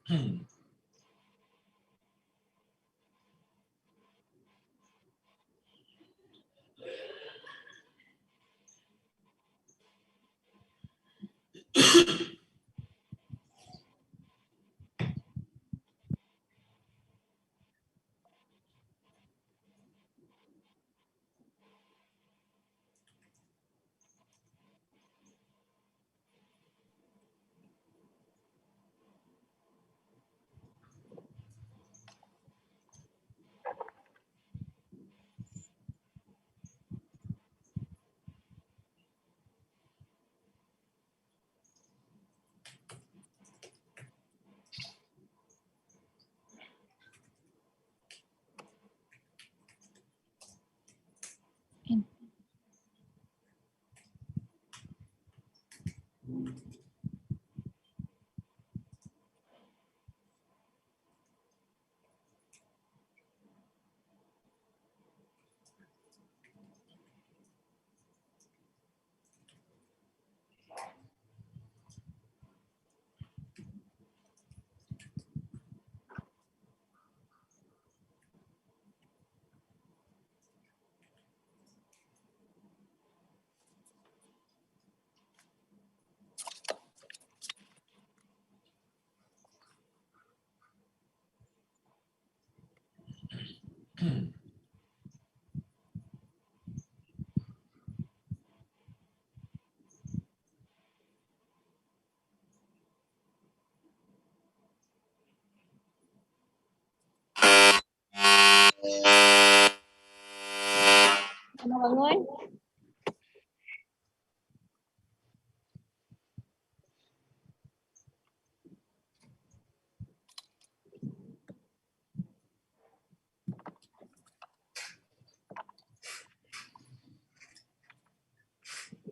Bangun.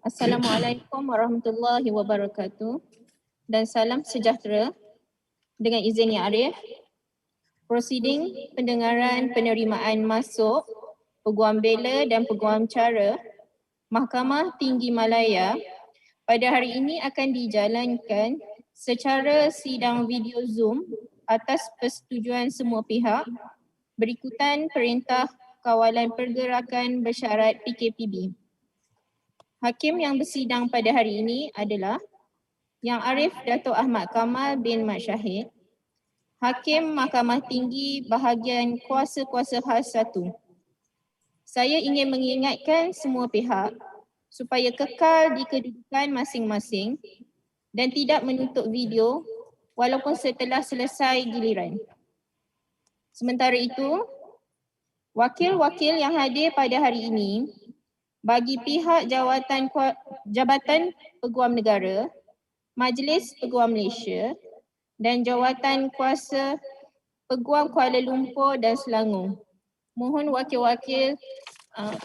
Assalamualaikum warahmatullahi wabarakatuh dan salam sejahtera. Dengan izin Yang Arif, prosiding pendengaran penerimaan masuk Peguam Bela dan Peguam Cara Mahkamah Tinggi Malaya pada hari ini akan dijalankan secara sidang video Zoom atas persetujuan semua pihak berikutan Perintah Kawalan Pergerakan Bersyarat PKPB. Hakim yang bersidang pada hari ini adalah Yang Arif Dato Ahmad Kamal bin Mat Shahid, Hakim Mahkamah Tinggi Bahagian Kuasa-Kuasa Khas 1. Saya ingin mengingatkan semua pihak supaya kekal di kedudukan masing-masing dan tidak menutup video walaupun setelah selesai giliran. Sementara itu, wakil-wakil yang hadir pada hari ini bagi pihak Jabatan Peguam Negara, Majlis Peguam Malaysia dan Jawatan Kuasa Peguam Kuala Lumpur dan Selangor. Mohon wakil-wakil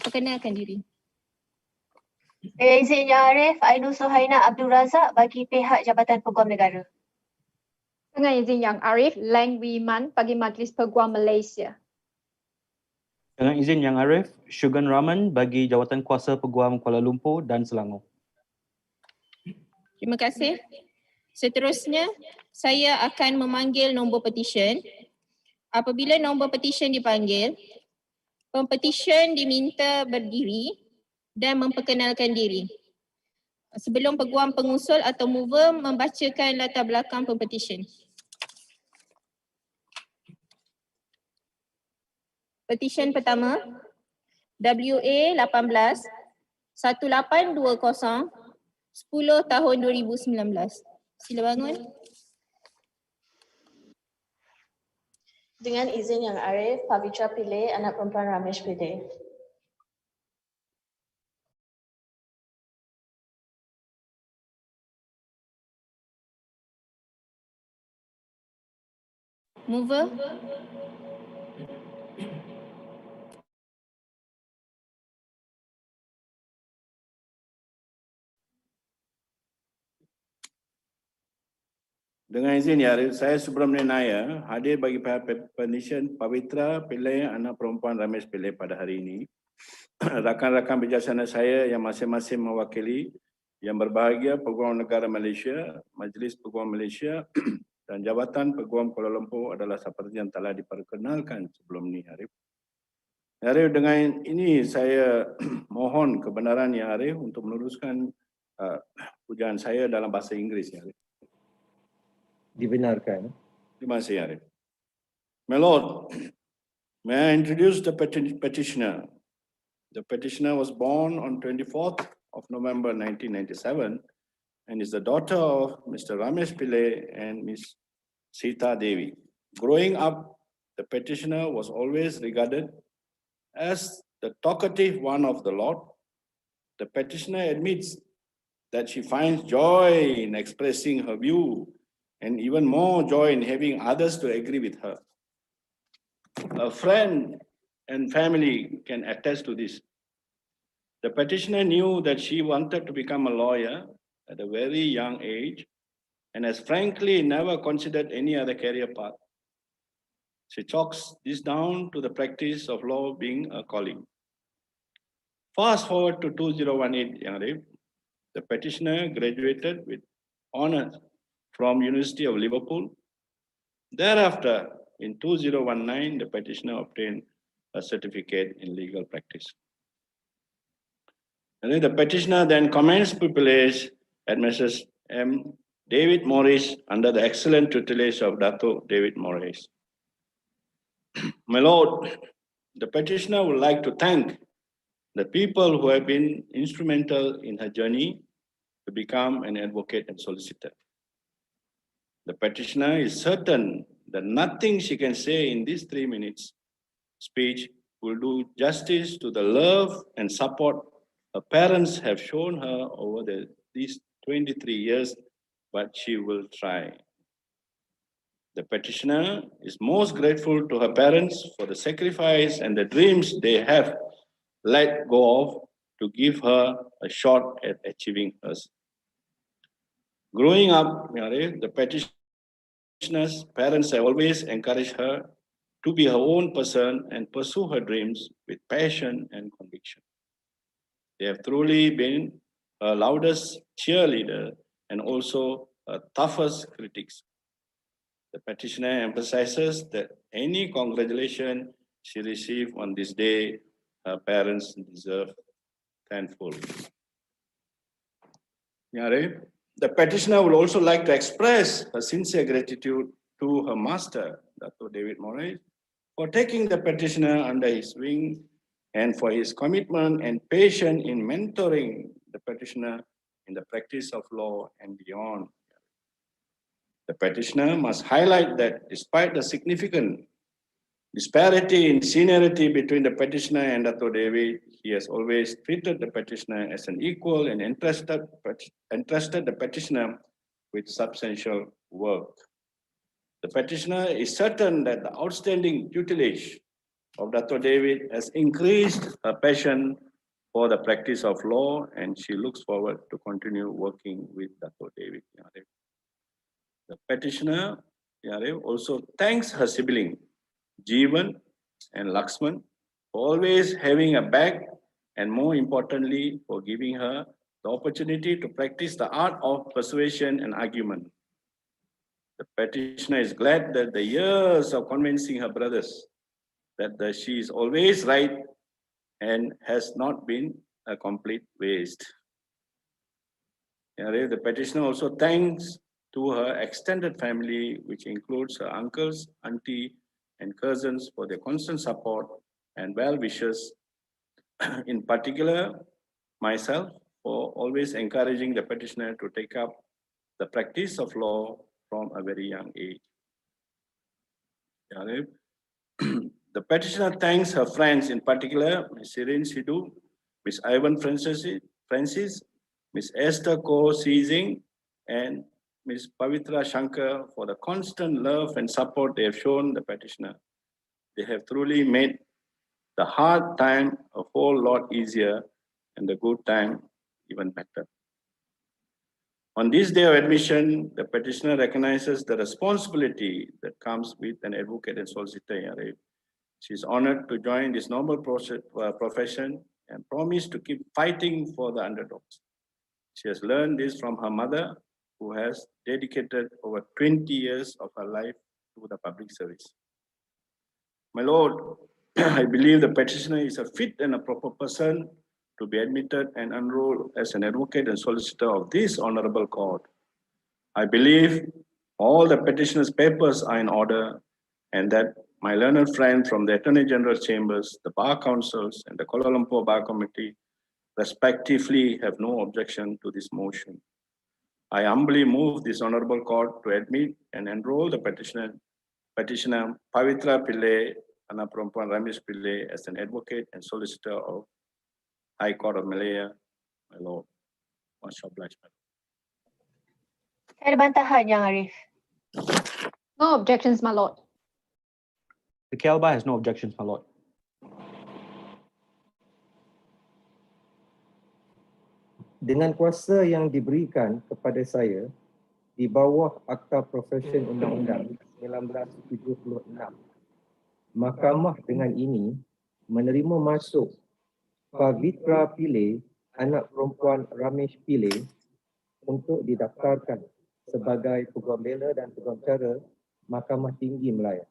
perkenalkan diri. Izin Yang Arif, Ainul Suhaina Abdul Razak bagi pihak Jabatan Peguam Negara. Dengan izin Yang Arif, Lang Wiman bagi Majlis Peguam Malaysia. Dengan izin Yang Arif, Syugan Rahman bagi Jawatan Kuasa Peguam Kuala Lumpur dan Selangor. Terima kasih. Seterusnya, saya akan memanggil nombor petisyen. Apabila nombor petisyen dipanggil, Pempetisyen diminta berdiri dan memperkenalkan diri. Sebelum peguam pengusul atau mover membacakan latar belakang pempetisyen. Petisyen pertama, WA 18 1820 10 tahun 2019. Sila bangun. Dengan izin Yang Arif, Pavitra Pillay, anak perempuan Ramesh Pillay. Mover. Dengan izin Ya Arif, saya Subramanian Naya hadir bagi pihak Pempetisyen Pavitra Pillay, anak perempuan Ramesh Pillay pada hari ini. Rakan-rakan bijaksana saya yang masing-masing mewakili Yang Berbahagia Peguam Negara Malaysia, Majlis Peguam Malaysia dan jabatan Peguam Kuala Lumpur adalah seperti yang telah diperkenalkan sebelum ni, Arif. Arif, dengan ini saya mohon kebenaran ya Arif untuk meneruskan pujian saya dalam bahasa Inggeris ya Arif. Dibenarkan. Terima kasih Arif. My Lord, may I introduce the petitioner. The petitioner was born on 24th of November 1997 and is the daughter of Mr. Ramesh Pillai and Ms. Sita Devi. Growing up, the petitioner was always regarded as the talkative one of the Lord. The petitioner admits that she finds joy in expressing her view and even more joy in having others to agree with her. A friend and family can attest to this. The petitioner knew that she wanted to become a lawyer at a very young age and has frankly never considered any other career path. She chalks this down to the practice of law being a calling. Fast forward to 2018, Arif, the petitioner graduated with honors from University of Liverpool. Thereafter, in 2019, the petitioner obtained a certificate in legal practice. And then the petitioner then commenced pupillage at Mrs. M. David Morris under the excellent tutelage of Dato David Morris. My Lord, the petitioner would like to thank the people who have been instrumental in her journey to become an advocate and solicitor. The petitioner is certain that nothing she can say in this 3 minutes speech will do justice to the love and support her parents have shown her over these 23 years, but she will try. The petitioner is most grateful to her parents for the sacrifice and the dreams they have let go of to give her a shot at achieving hers. Growing up, the petitioner's parents have always encouraged her to be her own person and pursue her dreams with passion and conviction. They have truly been her loudest cheerleader and also her toughest critics. The petitioner emphasizes that any congratulation she received on this day, her parents deserve thankful. The petitioner would also like to express her sincere gratitude to her master, Dato David Morris, for taking the petitioner under his wing and for his commitment and patience in mentoring the petitioner in the practice of law and beyond. The petitioner must highlight that despite the significant disparity in seniority between the petitioner and Dato David, he has always treated the petitioner as an equal and entrusted the petitioner with substantial work. The petitioner is certain that the outstanding tutelage of Dato David has increased her passion for the practice of law, and she looks forward to continue working with Dato David. The petitioner also thanks her sibling, Jeevan and Laxman, for always having a back, and more importantly, for giving her the opportunity to practice the art of persuasion and argument. The petitioner is glad that the years of convincing her brothers that she is always right and has not been a complete waste. The petitioner also thanks to her extended family, which includes her uncles, auntie, and cousins for their constant support and well wishes. In particular, myself for always encouraging the petitioner to take up the practice of law from a very young age. The petitioner thanks her friends, in particular, Ms. Sirin Sidhu, Ms. Ivan Francis, Ms. Esther Ko Seizing, and Ms. Pavitra Shankar for the constant love and support they have shown the petitioner. They have truly made the hard time a whole lot easier and the good time even better. On this day of admission, the petitioner recognizes the responsibility that comes with an advocate and solicitor. She is honored to join this noble profession and promised to keep fighting for the underdogs. She has learned this from her mother who has dedicated over 20 years of her life to the public service. My Lord, I believe the petitioner is a fit and a proper person to be admitted and enrolled as an advocate and solicitor of this honorable court. I believe all the petitioner's papers are in order and that my learned friend from the Attorney General's Chambers, the Bar Councils, and the Kuala Lumpur Bar Committee respectively have no objection to this motion. I humbly move this honorable court to admit and enroll the petitioner Pavitra Pillai, anak perempuan Ramesh Pillai, as an advocate and solicitor of High Court of Malaya. My Lord, much obliged. Ada bantahan Yang Arif? No objections, my lord. The KLBA has no objections, my Lord. Dengan kuasa yang diberikan kepada saya di bawah Akta Profesyen Undang-Undang 1976, Mahkamah dengan ini menerima masuk Pavitra Pillai, anak perempuan Ramesh Pillai, untuk didaftarkan sebagai Peguam Bela dan Peguam Cara Mahkamah Tinggi Malaya.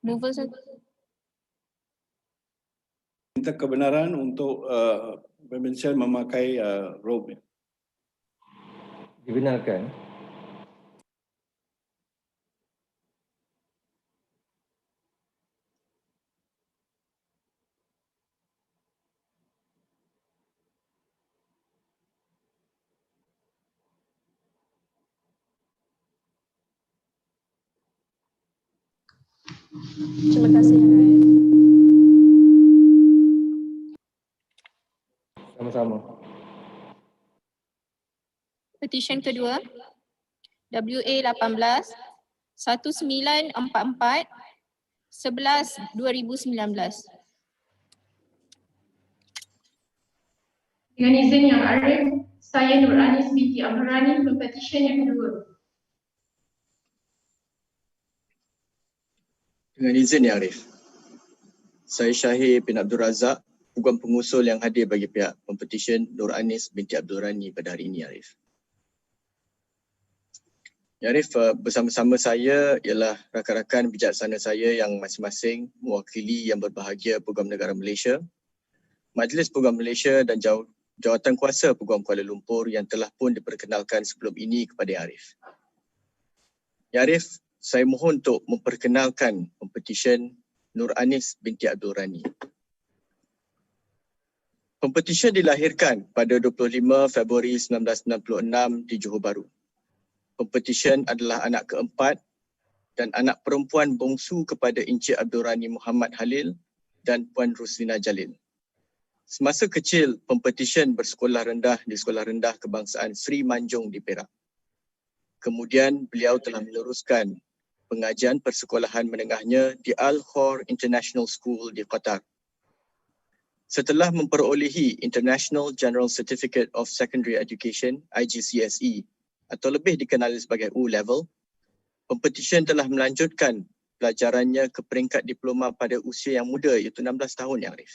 Movers, Minta kebenaran untuk Pempetisyen memakai robe. Dibenarkan. Terima kasih Yang Arif. Sama-sama. petition kedua WA 18 1944 11 2019. Dengan izin Yang Arif, saya Nur Anis binti Amrani, Pempetisyen yang kedua. Dengan izin Yang Arif, saya Shahid bin Abdul Razak, Peguam pengusul yang hadir bagi pihak Pempetisyen Nur Anis binti Abdul Rani pada hari ini, Arif. Ya Arif, bersama-sama saya ialah rakan-rakan bijaksana saya yang masing-masing mewakili yang berbahagia Peguam Negara Malaysia, Majlis Peguam Malaysia dan Jawatan Kuasa Peguam Kuala Lumpur yang telah pun diperkenalkan sebelum ini kepada Arif. Ya Arif, saya mohon untuk memperkenalkan Pempetisyen Nur Anis binti Abdul Rani. Pempetisyen dilahirkan pada 25 Februari 1996 di Johor Bahru. Pempetisyen adalah anak keempat dan anak perempuan bongsu kepada Encik Abdul Rani Muhammad Halil dan Puan Ruslina Jalil. Semasa kecil, Pempetisyen bersekolah rendah di Sekolah Rendah Kebangsaan Sri Manjung di Perak. Kemudian beliau telah meneruskan pengajian persekolahan menengahnya di Al-Khor International School di Qatar. Setelah memperolehi International General Certificate of Secondary Education (IGCSE) atau lebih dikenali sebagai O-Level, Pempetisyen telah melanjutkan pelajarannya ke peringkat diploma pada usia yang muda iaitu 16 tahun, Yang Arif.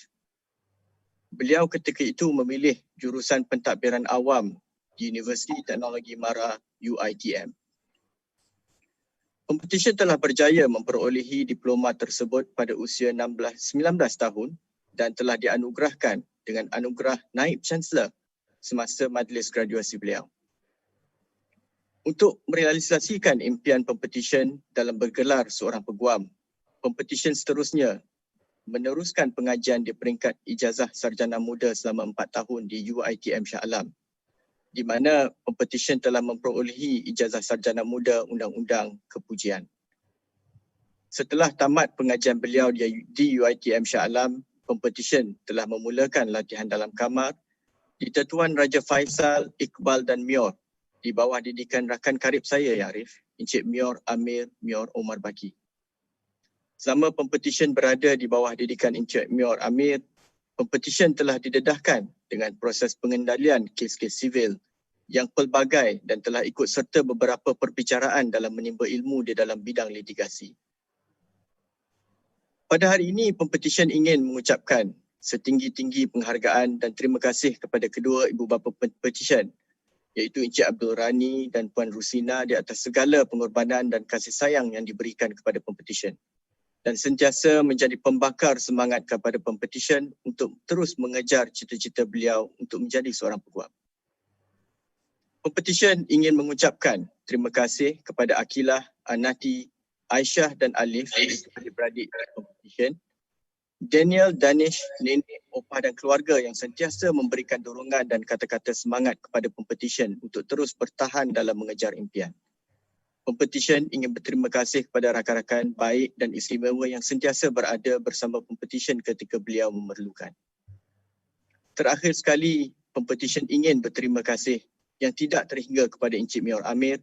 Beliau ketika itu memilih jurusan pentadbiran awam di Universiti Teknologi Mara UiTM. Pempetisyen telah berjaya memperolehi diploma tersebut pada usia 19 tahun dan telah dianugerahkan dengan anugerah Naib Chancellor semasa majlis graduasi beliau. Untuk merealisasikan impian Pempetisyen dalam bergelar seorang peguam, Pempetisyen seterusnya meneruskan pengajian di peringkat ijazah sarjana muda selama 4 tahun di UiTM Shah Alam, di mana Pempetisyen telah memperolehi ijazah sarjana muda Undang-Undang Kepujian. Setelah tamat pengajian beliau di UiTM Shah Alam, Pempetisyen telah memulakan latihan dalam kamar di Tetuan Raja Faisal, Iqbal dan Mior di bawah didikan rakan karib saya, Ya Arif, Encik Mior Amir Mior Omar Baki. Selama Pempetisyen berada di bawah didikan Encik Mior Amir, Pempetisyen telah didedahkan dengan proses pengendalian kes-kes sivil yang pelbagai dan telah ikut serta beberapa perbicaraan dalam menimba ilmu di dalam bidang litigasi. Pada hari ini, Pempetisyen ingin mengucapkan setinggi-tinggi penghargaan dan terima kasih kepada kedua ibu bapa Pempetisyen, iaitu Encik Abdul Rani dan Puan Rusina, di atas segala pengorbanan dan kasih sayang yang diberikan kepada Pempetisyen dan sentiasa menjadi pembakar semangat kepada Pempetisyen untuk terus mengejar cita-cita beliau untuk menjadi seorang peguam. Pempetisyen ingin mengucapkan terima kasih kepada Akilah, Anati, Aisyah dan Alif, adik-beradik Pempetisyen, Daniel, Danish, Nenek, Opah dan keluarga yang sentiasa memberikan dorongan dan kata-kata semangat kepada Pempetisyen untuk terus bertahan dalam mengejar impian. Pempetisyen ingin berterima kasih kepada rakan-rakan baik dan istimewa yang sentiasa berada bersama Pempetisyen ketika beliau memerlukan. Terakhir sekali, Pempetisyen ingin berterima kasih yang tidak terhingga kepada Encik Mayor Amir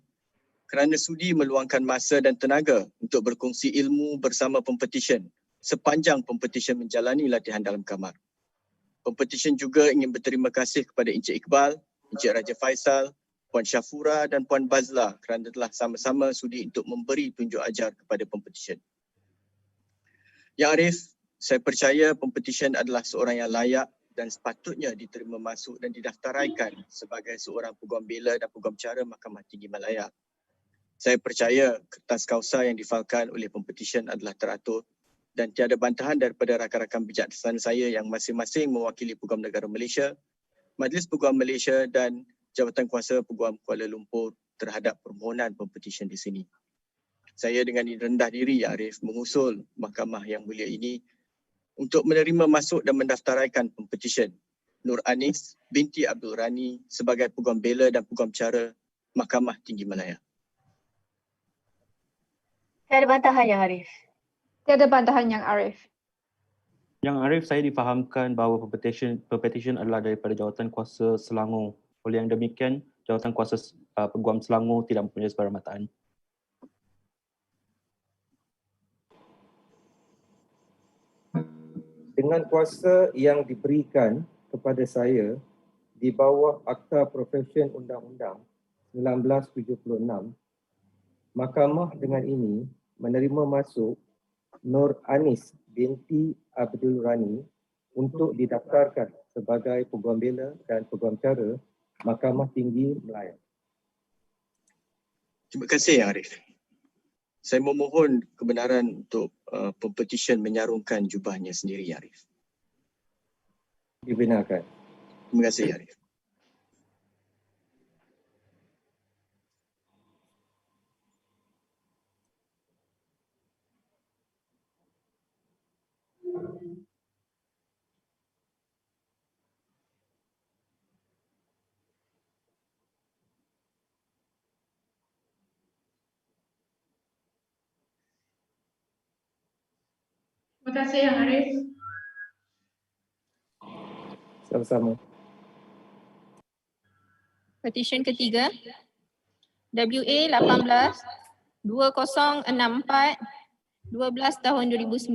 kerana sudi meluangkan masa dan tenaga untuk berkongsi ilmu bersama Pempetisyen sepanjang Pempetisyen menjalani latihan dalam kamar. Pempetisyen juga ingin berterima kasih kepada Encik Iqbal, Encik Raja Faisal, Puan Syafura dan Puan Bazla kerana telah sama-sama sudi untuk memberi tunjuk ajar kepada Pempetisyen. Yang Arif, saya percaya Pempetisyen adalah seorang yang layak dan sepatutnya diterima masuk dan didaftaraikan sebagai seorang Peguam Bela dan Peguam Cara Mahkamah Tinggi Malaya. Saya percaya kertas kausa yang difalkan oleh Pempetisyen adalah teratur dan tiada bantahan daripada rakan-rakan bijaksana saya yang masing-masing mewakili Peguam Negara Malaysia, Majlis Peguam Malaysia dan Jabatan Kuasa Peguam Kuala Lumpur terhadap permohonan Pempetisyen di sini. Saya dengan rendah diri, Ya Arif, mengusul mahkamah yang mulia ini untuk menerima masuk dan mendaftaraikan Pempetisyen Nur Anis binti Abdul Rani sebagai Peguam Bela dan Peguam Cara Mahkamah Tinggi Malaya. Tiada bantahan Yang Arif. Tiada bantahan Yang Arif. Yang Arif, saya difahamkan bahawa Pempetisyen adalah daripada Jawatan Kuasa Selangor. Oleh yang demikian, Jawatan Kuasa Peguam Selangor tidak mempunyai sebarang Dengan kuasa yang diberikan kepada saya di bawah Akta Profesyen Undang-Undang 1976, Mahkamah dengan ini menerima masuk Nur Anis binti Abdul Rani untuk didaftarkan sebagai Peguam Bela dan Peguam Cara Mahkamah Tinggi Malaya. Terima kasih Yang Arif. Saya memohon kebenaran untuk Pempetisyen menyarungkan jubahnya sendiri, Ya Arif. Dibenarkan. Terima kasih, Ya Arif. Terima kasih Yang Arif. Sama-sama. Petisyen ketiga WA 18 2064 12 tahun 2019.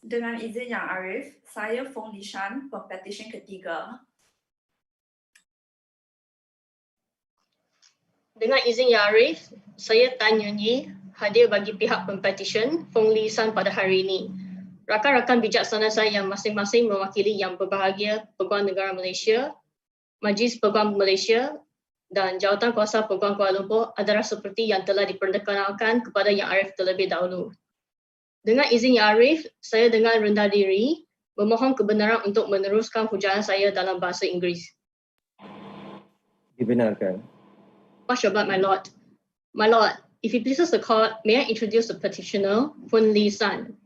Dengan izin Yang Arif, saya Fong Lishan, Pempetisyen ketiga. Dengan izin Yang Arif, saya Tan Yun Yi, hadir bagi pihak Pempetisyen Fong Lishan pada hari ini. Rakan-rakan bijaksana saya yang masing-masing mewakili Yang Berbahagia Peguam Negara Malaysia, Majlis Peguam Malaysia dan Jawatan Kuasa Peguam Kuala Lumpur adalah seperti yang telah diperkenalkan kepada Yang Arif terlebih dahulu. Dengan izin Yang Arif, saya dengan rendah diri memohon kebenaran untuk meneruskan hujaan saya dalam bahasa Inggeris. Dibenarkan. Much obliged, my lord. My lord, if it pleases the court, may I introduce the petitioner, Pun Lee San.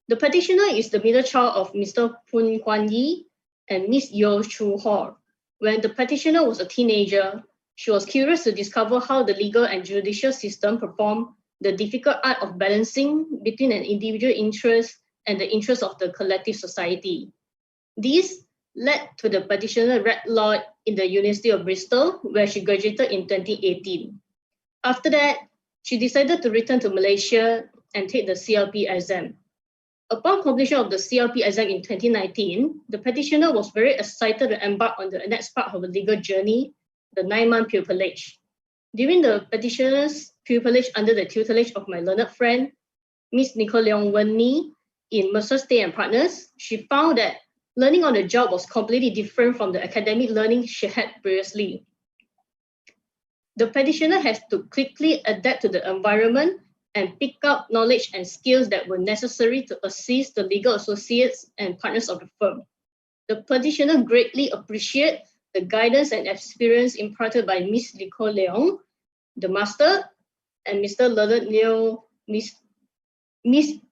The petitioner is the middle child of Mr. Pun Kwan Yi and Miss Yeo Chu Hor. When the petitioner was a teenager, she was curious to discover how the legal and judicial system perform the difficult art of balancing between an individual interest and the interest of the collective society. This led to the petitioner read law in the University of Bristol, where she graduated in 2018. After that, she decided to return to Malaysia and take the CLP exam. Upon completion of the CLP exam in 2019, the petitioner was very excited to embark on the next part of the legal journey, the 9-month pupillage. During the petitioner's pupillage under the tutelage of my learned friend, Ms. Nicole Leong Wen-Ni, in Masa Stay and Partners, she found that learning on the job was completely different from the academic learning she had previously. The petitioner has to quickly adapt to the environment and pick up knowledge and skills that were necessary to assist the legal associates and partners of the firm. The petitioner greatly appreciates the guidance and experience imparted by Ms. Nicole Leong, the master, and Mr. Leonard Neo, Ms.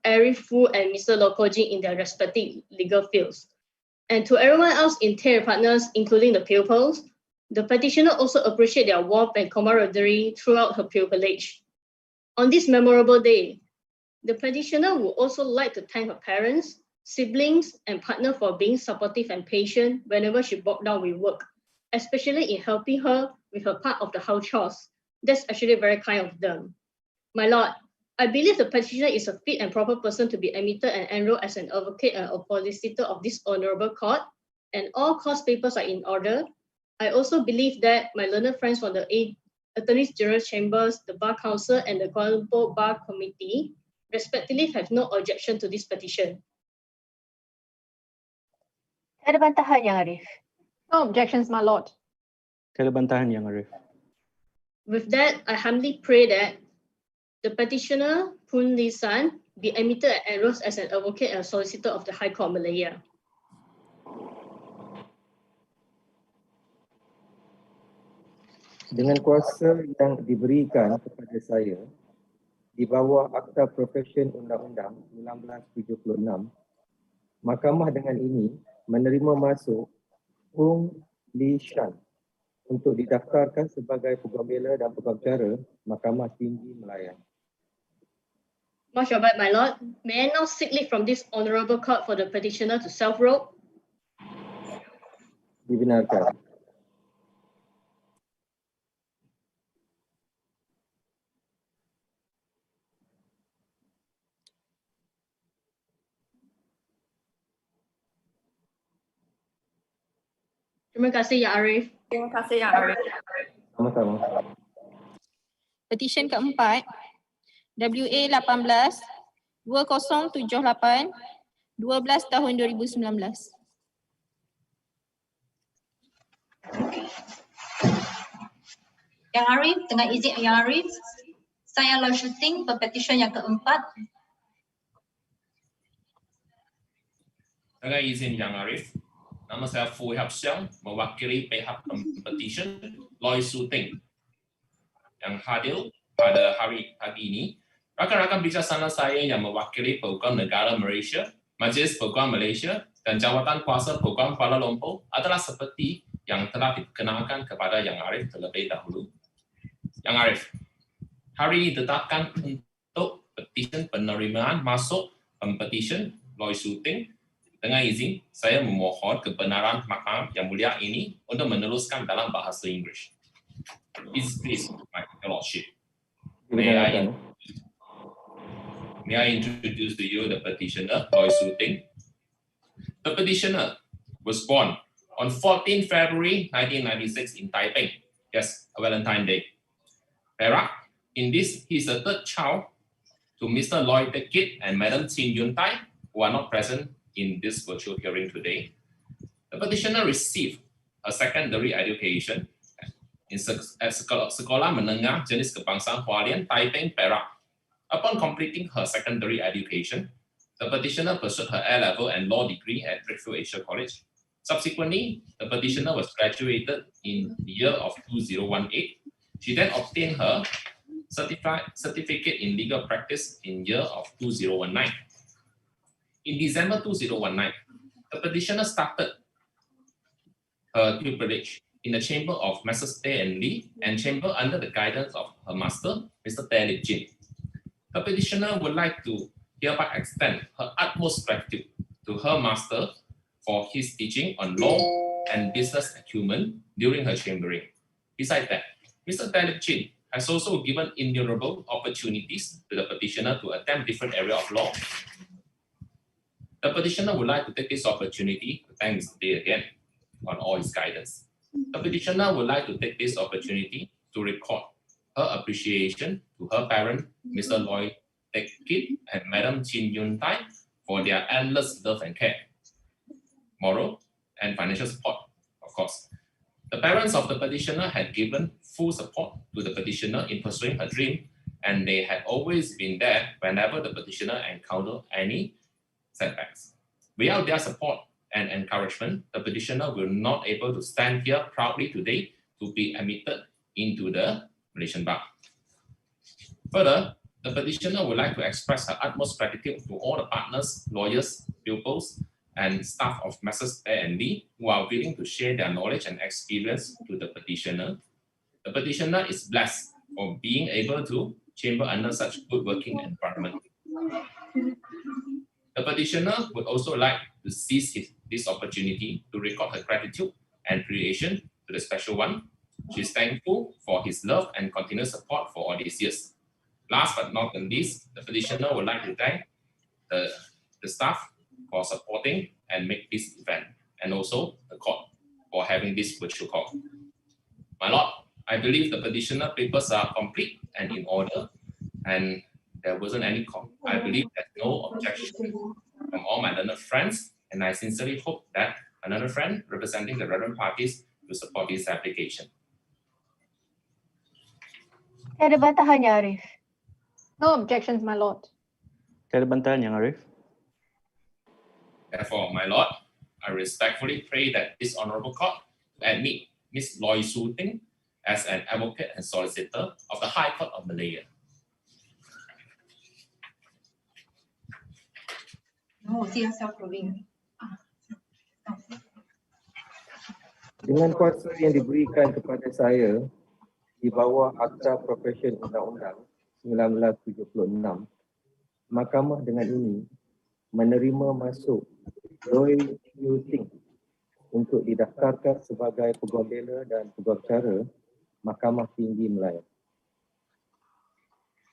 Arif Fu, and Mr. Loko Jin in their respective legal fields. And to everyone else in Tayangan Partners, including the pupils, the petitioner also appreciates their warmth and camaraderie throughout her pupillage. On this memorable day, the petitioner would also like to thank her parents, siblings, and partner for being supportive and patient whenever she bogged down with work, especially in helping her with her part of the house chores. That's actually very kind of them. My lord, I believe the petitioner is a fit and proper person to be admitted and enrolled as an advocate and a solicitor of this honorable court, and all course papers are in order. I also believe that my learned friends from the Attorneys General Chambers, the Bar Council, and the Kuala Lumpur Bar Committee, respectively, have no objection to this petition. Ada bantahan Yang Arif? No objections, my lord. Tiada bantahan Yang Arif. With that, I humbly pray that the petitioner, Poon Lee San, be admitted and enrolled as an advocate and solicitor of the High Court Malaya. Dengan kuasa yang diberikan kepada saya di bawah Akta Profesyen Undang-Undang 1976, Mahkamah dengan ini menerima masuk Poon Lee San untuk didaftarkan sebagai Peguam Bela dan Peguam Cara Mahkamah Tinggi Malaya. Much obliged, my lord. May I now seek leave from this honorable court for the petitioner to self-robe? Dibenarkan. Terima kasih, Ya Arif. Terima kasih Yang Arif. Sama-sama. Petisyen keempat, WA 18 2078 12 tahun 2019. Yang Arif, dengan izin Yang Arif, saya launching Pempetisyen yang keempat. Dengan izin Yang Arif, nama saya Fu Hiap Siang, mewakili pihak Pempetisyen Langsung yang hadir pada hari ini. Rakan-rakan bijaksana saya yang mewakili Peguam Negara Malaysia, Majlis Peguam Malaysia dan Jawatan Kuasa Peguam Kuala Lumpur adalah seperti yang telah dikenalkan kepada Yang Arif terlebih dahulu. Yang Arif, hari ini ditetapkan untuk petisyen penerimaan masuk Pempetisyen Langsung. Dengan izin, saya memohon kebenaran Mahkamah yang mulia ini untuk meneruskan dalam bahasa Inggeris. Please, my lordship. May I introduce to you the petitioner, Langsung. The petitioner was born on 14 February 1996 in Taipei. Yes, a Valentine Day. Perak. In this, he is the third child to Mr. Lloyd Kit and Madam Chin Yun Tai, who are not present in this virtual hearing today. The petitioner received a secondary education at Sekolah Menengah Jenis Kebangsaan Hualien, Taipei, Perak. Upon completing her secondary education, the petitioner pursued her A-level and law degree at Redfield Asia College. Subsequently, the petitioner was graduated in the year of 2018. She then obtained her certificate in legal practice in year of 2019. In December 2019, the petitioner started her pupillage in the chamber of Masa and Lee and chamber under the guidance of her master, Mr. Talib Jin. The petitioner would like to hereby extend her utmost gratitude to her master for his teaching on law and business acumen during her chambering. Besides that, Mr. Talib Jin has also given innumerable opportunities to the petitioner to attempt different areas of law. The petitioner would like to take this opportunity to thank Mr. Day again on all his guidance. The petitioner would like to take this opportunity to record her appreciation to her parent, Mr. Loy Tek Kit and Madam Chin Yun Tai, for their endless love and care, moral and financial support, of course. The parents of the petitioner had given full support to the petitioner in pursuing her dream, and they had always been there whenever the petitioner encountered any setbacks. Without their support and encouragement, the petitioner will not able to stand here proudly today to be admitted into the Malaysian bar. Further, the petitioner would like to express her utmost gratitude to all the partners, lawyers, pupils, and staff of Masa and Lee who are willing to share their knowledge and experience to the petitioner. The petitioner is blessed for being able to chamber under such good working environment. The petitioner would also like to seize this opportunity to record her gratitude and appreciation to the special one. She is thankful for his love and continuous support for all these years. Last but not least, the petitioner would like to thank the staff for supporting and make this event, and also the court for having this virtual call. My Lord, I believe the petitioner papers are complete and in order, and there wasn't any call. I believe there's no objection from all my learned friends, and I sincerely hope that another friend representing the relevant parties will support this application. Tiada bantahan, Ya Arif. No objections, my lord. Tiada bantahan, Yang Arif. Therefore, my Lord, I respectfully pray that this honorable court admit Ms. Loy Su Ting as an advocate and solicitor of the High Court of Malaya. No, dia self-proving. Dengan kuasa yang diberikan kepada saya di bawah Akta Profession Undang-Undang 1976, Mahkamah dengan ini menerima masuk Loy Su Ting untuk didaftarkan sebagai Peguam Bela dan Peguam Cara Mahkamah Tinggi Malaya.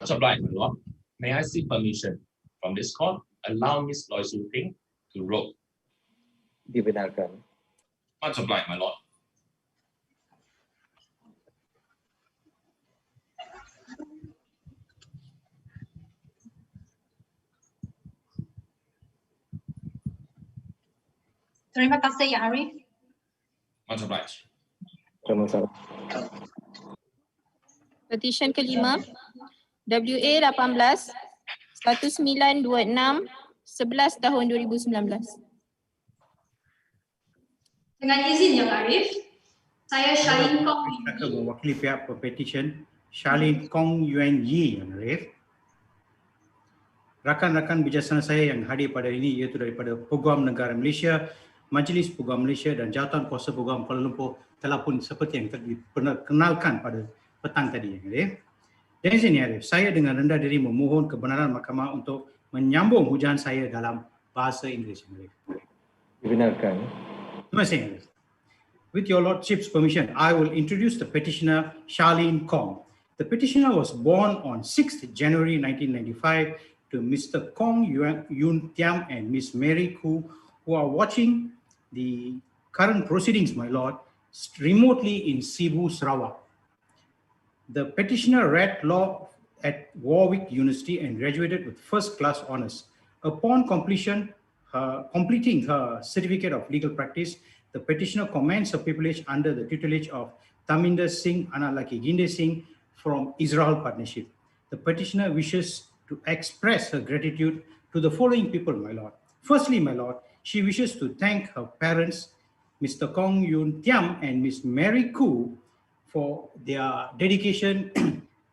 Much obliged, my Lord. May I seek permission from this court allow Ms. Loy Su Ting to roll? Dibenarkan. Much obliged, my Lord. Terima kasih, Ya Arif. Much obliged. Sama-sama. Petition kelima, WA 18 1926 11 tahun 2019. Dengan izin Yang Arif, saya Charlene Kong. Saya mewakili pihak Pempetisyen Charlene Kong Yuan Yi, Yang Arif. Rakan-rakan bijaksana saya yang hadir pada ini iaitu daripada Peguam Negara Malaysia, Majlis Peguam Malaysia dan Jawatan Kuasa Peguam Kuala Lumpur telah pun seperti yang dikenalkan pada petang tadi, Yang Arif. Dan izin, Yang Arif, saya dengan rendah diri memohon kebenaran mahkamah untuk menyambung hujan saya dalam bahasa Inggeris, Yang Arif. Dibenarkan. Terima kasih, Yang Arif. With your Lordship's permission, I will introduce the petitioner Charlene Kong. The petitioner was born on 6th January 1995 to Mr. Kong Yun Tiam and Miss Mary Koo, who are watching the current proceedings, my Lord, remotely in Cebu, Sarawak. The petitioner read law at Warwick University and graduated with first-class honours. Upon completing her certificate of legal practice, the petitioner commends her privilege under the tutelage of Taminder Singh, anak laki Ginde Singh from Israel Partnership. The petitioner wishes to express her gratitude to the following people, my Lord. Firstly, my Lord, she wishes to thank her parents, Mr. Kong Yun Tiam and Miss Mary Koo, for their dedication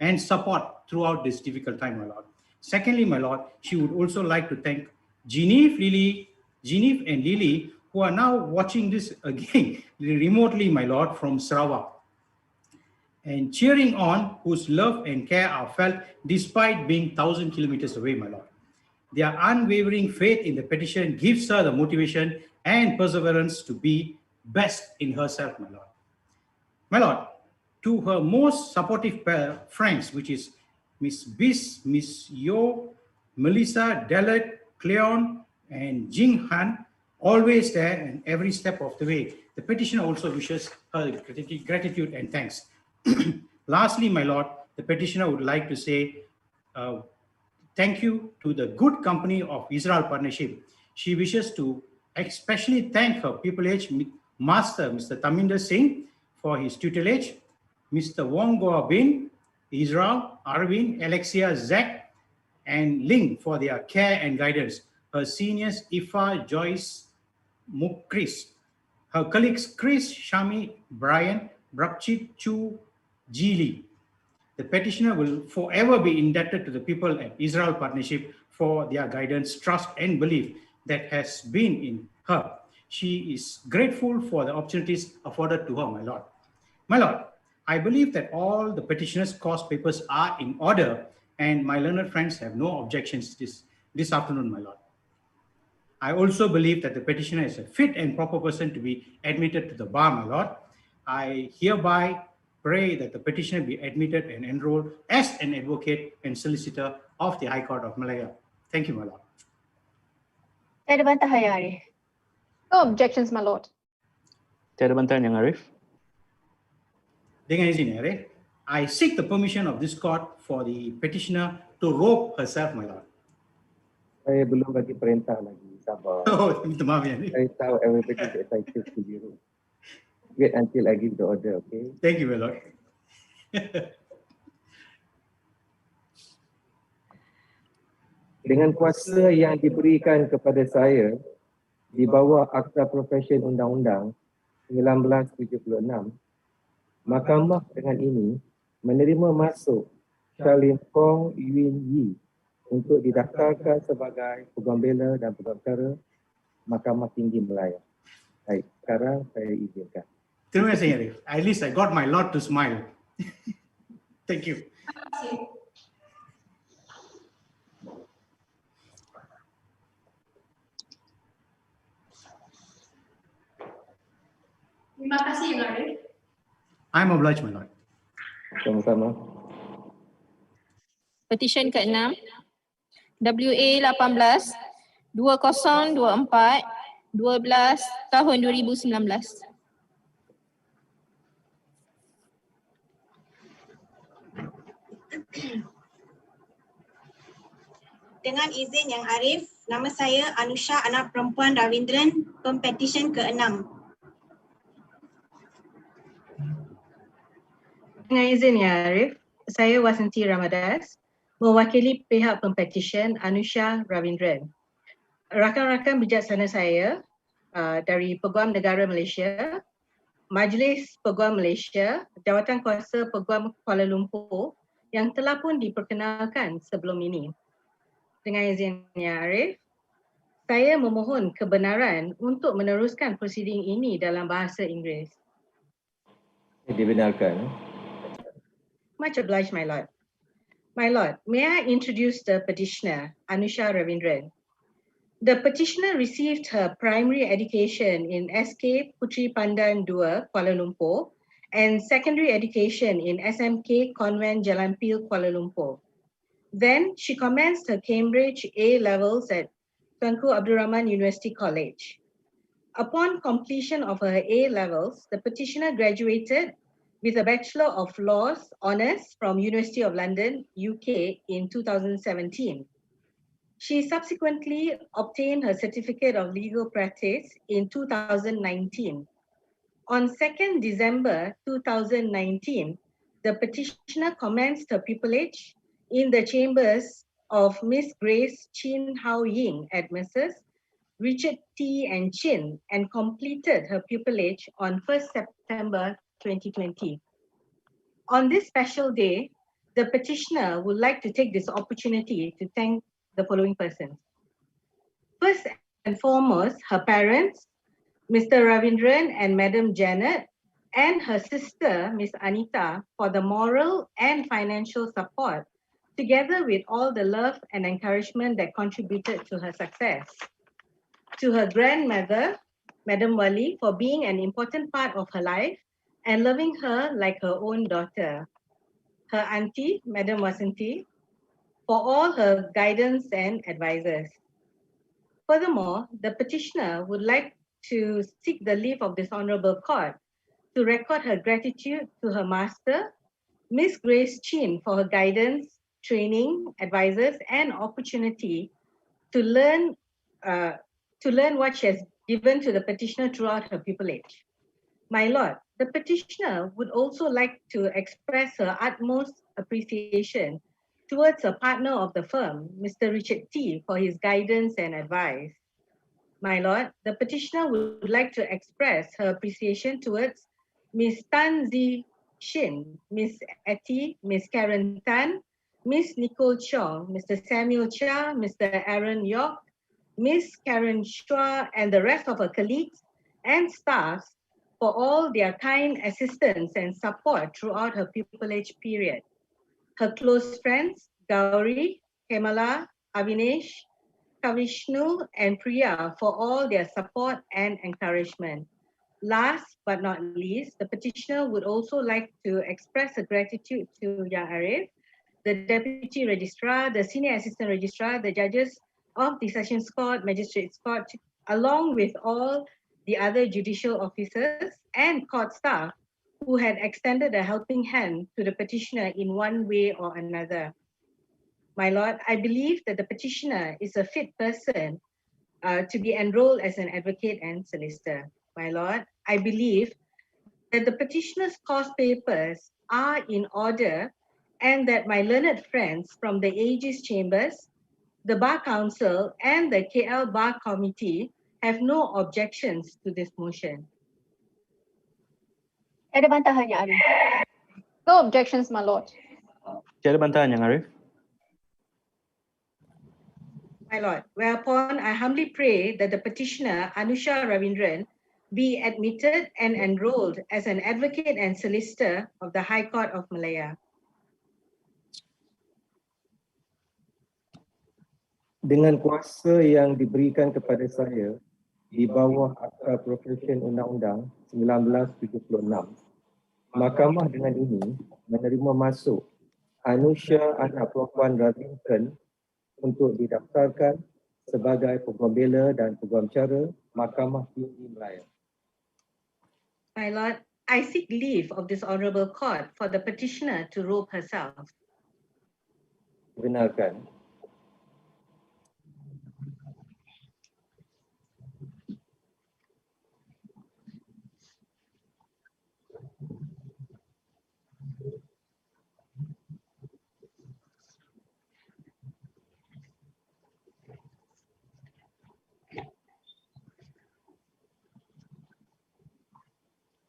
and support throughout this difficult time, my Lord. Secondly, my Lord, she would also like to thank Genevieve and Lily, who are now watching this again remotely, my Lord, from Sarawak, and cheering on, whose love and care are felt despite being 1,000 kilometers away, my Lord. Their unwavering faith in the petition gives her the motivation and perseverance to be best in herself, my Lord. My Lord, to her most supportive friends, which is Miss Bis, Miss Yo, Melissa, Delet, Cleon, and Jing Han, always there and every step of the way. The petitioner also wishes her gratitude and thanks. Lastly, my lord, the petitioner would like to say thank you to the good company of Israel Partnership. She wishes to especially thank her pupillage master, Mr. Taminder Singh, for his tutelage, Mr. Wong Goa Bin, Israel, Arvind, Alexia, Zach, and Ling for their care and guidance. Her seniors, Ifa, Joyce, Mukris. Her colleagues, Chris, Shami, Brian, Brakchit, Chu, Jili. The petitioner will forever be indebted to the people at Israel Partnership for their guidance, trust, and belief that has been in her. She is grateful for the opportunities afforded to her, my lord. My lord, I believe that all the petitioner's cause papers are in order, and my learned friends have no objections this afternoon, my lord. I also believe that the petitioner is a fit and proper person to be admitted to the bar, my lord. I hereby pray that the petitioner be admitted and enrolled as an advocate and solicitor of the High Court of Malaya. Thank you, my lord. Tiada bantahan Yang Arif. No objections, my lord. Tiada bantahan Yang Arif. Dengan izin, Yang Arif, I seek the permission of this court for the petitioner to rope herself, my lord. Saya belum bagi perintah lagi, sabar. Oh, minta maaf, Yang Arif. I tahu everybody is excited to be rope. Wait until I give the order, okay? Thank you, my lord. Dengan kuasa yang diberikan kepada saya di bawah Akta Profesyen Undang-Undang 1976, Mahkamah dengan ini menerima masuk Charlene Kong Yuen Yi untuk didaftarkan sebagai Peguam Bela dan Peguam Cara Mahkamah Tinggi Malaya. Baik, sekarang saya izinkan. Terima kasih, Arif. At least I got my lord to smile. Thank you. Terima kasih, Yang Arif. I'm obliged, my lord. Sama-sama. Petition ke-6 WA 18 2024 12 tahun 2019. Dengan izin Yang Arif, nama saya Anusha, anak perempuan Ravindran, Pempetisyen ke-6. Dengan izin Yang Arif, saya Wasanti Ramadas, mewakili pihak Pempetisyen Anusha Ravindran. Rakan-rakan bijaksana saya dari Peguam Negara Malaysia, Majlis Peguam Malaysia, Jawatan Kuasa Peguam Kuala Lumpur yang telah pun diperkenalkan sebelum ini. Dengan izin Yang Arif, saya memohon kebenaran untuk meneruskan prosiding ini dalam bahasa Inggeris. Dibenarkan. Much obliged, my lord. My lord, may I introduce the petitioner, Anusha Ravindran. The petitioner received her primary education in SK Puteri Pandan 2, Kuala Lumpur, and secondary education in SMK Convent Jalan Pil, Kuala Lumpur. Then she commenced her Cambridge A-levels at Tunku Abdul Rahman University College. Upon completion of her A-levels, the petitioner graduated with a Bachelor of Laws Honours from University of London, UK in 2017. She subsequently obtained her Certificate of Legal Practice in 2019. On 2nd December 2019, the petitioner commenced her pupillage in the chambers of Miss Grace Chin Hao Ying at Messrs. Richard T. and Chin and completed her pupillage on 1st September 2020. On this special day, the petitioner would like to take this opportunity to thank the following persons. First and foremost, her parents, Mr. Ravindran and Madam Janet, and her sister, Miss Anita, for the moral and financial support, together with all the love and encouragement that contributed to her success. To her grandmother, Madam Wali, for being an important part of her life and loving her like her own daughter. Her auntie, Madam Wasanti, for all her guidance and advisors. Furthermore, the petitioner would like to seek the leave of this Honourable Court to record her gratitude to her master, Ms. Grace Chin, for her guidance, training, advices, and opportunity to learn what she has given to the petitioner throughout her pupillage. My Lord, the petitioner would also like to express her utmost appreciation towards a partner of the firm, Mr. Richard T, for his guidance and advice. My Lord, the petitioner would like to express her appreciation towards Ms. Tan Zi Shin, Ms. Etty, Ms. Karen Tan, Ms. Nicole Chong, Mr. Samuel Chia, Mr. Aaron York, Ms. Karen Shua, and the rest of her colleagues and staffs for all their kind assistance and support throughout her pupillage period. Her close friends, Gauri, Kamala, Avinesh, Kavishnu, and Priya for all their support and encouragement. Last but not least, the petitioner would also like to express her gratitude to Yang Arif, the Deputy Registrar, the Senior Assistant Registrar, the judges of the Sessions Court, Magistrates Court, along with all the other judicial officers and court staff who had extended a helping hand to the petitioner in one way or another. My Lord, I believe that the petitioner is a fit person to be enrolled as an advocate and solicitor. My Lord, I believe that the petitioner's course papers are in order and that my learned friends from the Aegis Chambers, the Bar Council, and the KL Bar Committee have no objections to this motion. Ada bantahan Yang Arif? No objections, my lord. Tiada bantahan Yang Arif. My Lord, whereupon I humbly pray that the petitioner, Anusha Ravindran, be admitted and enrolled as an advocate and solicitor of the High Court of Malaya. Dengan kuasa yang diberikan kepada saya di bawah Akta Profesyen Undang-Undang 1976, Mahkamah dengan ini menerima masuk Anusha anak perempuan Ravindran untuk didaftarkan sebagai Peguam Bela dan Peguam Cara Mahkamah Tinggi Malaya. My Lord, I seek leave of this Honourable Court for the petitioner to robe herself. Benarkan.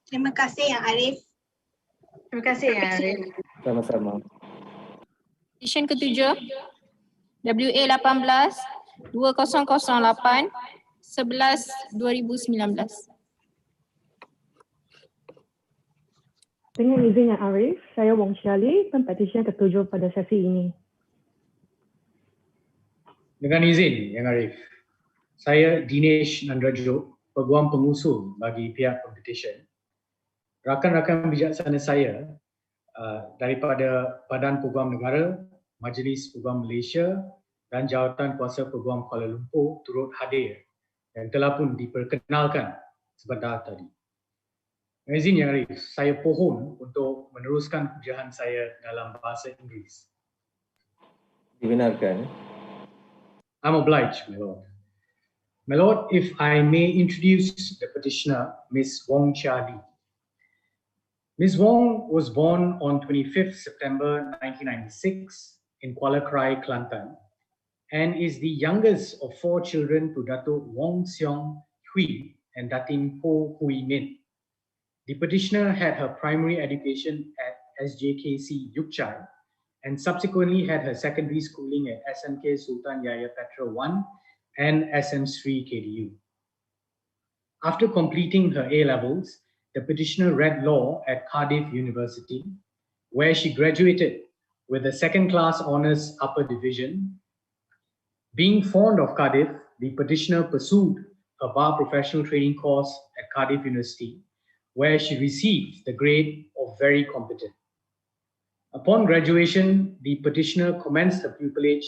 Terima kasih Yang Arif. Terima kasih Yang Arif. Sama-sama. Petition ketujuh WA 18 2008 11 2019. Dengan izin Yang Arif, saya Wong Syali, Pempetisyen ketujuh pada sesi ini. Dengan izin Yang Arif, saya Dinesh Nandrajo, Peguam Pengusul bagi pihak Pempetisyen. Rakan-rakan bijaksana saya daripada Badan Peguam Negara, Majlis Peguam Malaysia dan Jawatan Kuasa Peguam Kuala Lumpur turut hadir yang telah pun diperkenalkan sebentar tadi. Dengan izin Yang Arif, saya pohon untuk meneruskan hujahan saya dalam bahasa Inggeris. Dibenarkan. I'm obliged, my lord. My lord, if I may introduce the petitioner, Ms. Wong Chia Lee. Ms. Wong was born on 25th September 1996 in Kuala Krai, Kelantan, and is the youngest of 4 children to Dato Wong Seong Hui and Datin Ho Hui Min. The petitioner had her primary education at SJKC Yukchai and subsequently had her secondary schooling at SMK Sultan Yahya Petra I and SM Sri KDU. After completing her A-levels, the petitioner read law at Cardiff University, where she graduated with a second-class honours upper division. Being fond of Cardiff, the petitioner pursued a bar professional training course at Cardiff University, where she received the grade of very competent. Upon graduation, the petitioner commenced her pupillage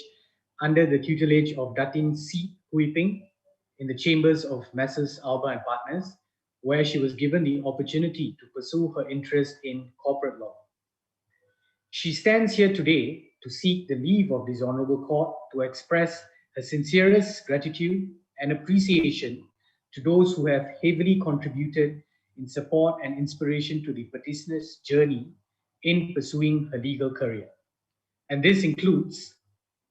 under the tutelage of Datin Si Hui Ping in the chambers of Messrs. Alba and Partners, where she was given the opportunity to pursue her interest in corporate law. She stands here today to seek the leave of this Honourable Court to express her sincerest gratitude and appreciation to those who have heavily contributed in support and inspiration to the petitioner's journey in pursuing her legal career. And this includes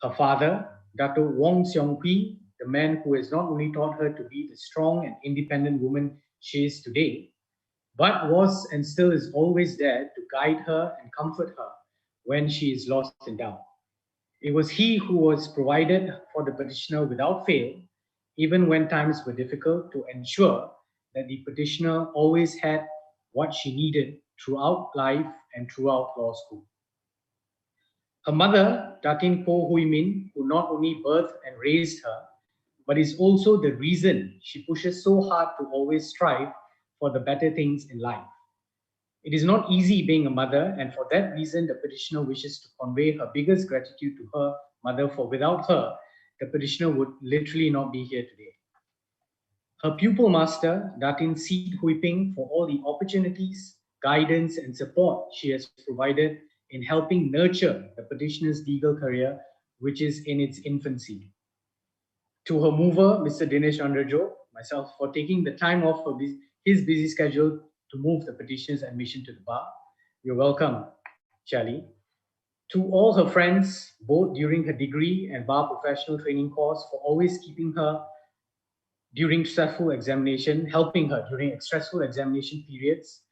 her father, Dato Wong Seong Hui, the man who has not only taught her to be the strong and independent woman she is today, but was and still is always there to guide her and comfort her when she is lost in doubt. It was he who was provided for the petitioner without fail, even when times were difficult, to ensure that the petitioner always had what she needed throughout life and throughout law school. Her mother, Datin Po Hui Min, who not only birthed and raised her, but is also the reason she pushes so hard to always strive for the better things in life. It is not easy being a mother, and for that reason, the petitioner wishes to convey her biggest gratitude to her mother, for without her, the petitioner would literally not be here today. Her pupil master, Datin Seet Hui Ping, for all the opportunities, guidance, and support she has provided in helping nurture the petitioner's legal career, which is in its infancy. To her mover, Mr. Dinesh Andrajo, myself, for taking the time off of his busy schedule to move the petitioner's admission to the bar. You're welcome, Charlie. To all her friends, both during her degree and bar professional training course, for always keeping her during stressful examination, helping her during stressful examination periods,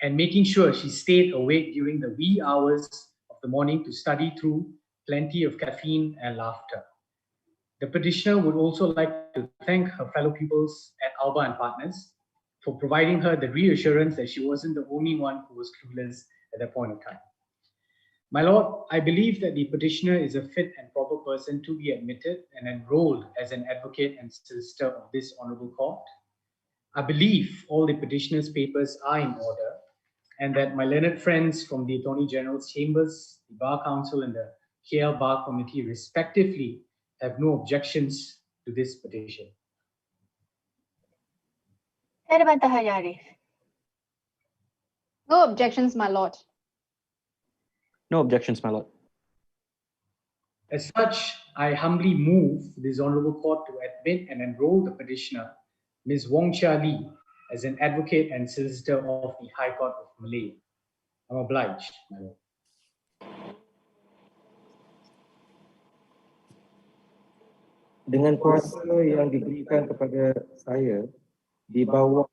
and making sure she stayed awake during the wee hours of the morning to study through plenty of caffeine and laughter. The petitioner would also like to thank her fellow pupils at Alba and Partners for providing her the reassurance that she wasn't the only one who was clueless at that point of time. My Lord, I believe that the petitioner is a fit and proper person to be admitted and enrolled as an advocate and solicitor of this Honourable Court. I believe all the petitioner's papers are in order, and that my learned friends from the Attorney General's chambers, the Bar Council, and the KL Bar Committee respectively have no objections to this petition. Ada bantahan, Arif? No objections, my lord. No objections, my lord. As such, I humbly move this Honourable Court to admit and enroll the petitioner, Ms. Wong Chia Lee, as an advocate and solicitor of the High Court of Malaya. I'm obliged, my lord. Dengan kuasa yang diberikan kepada saya di bawah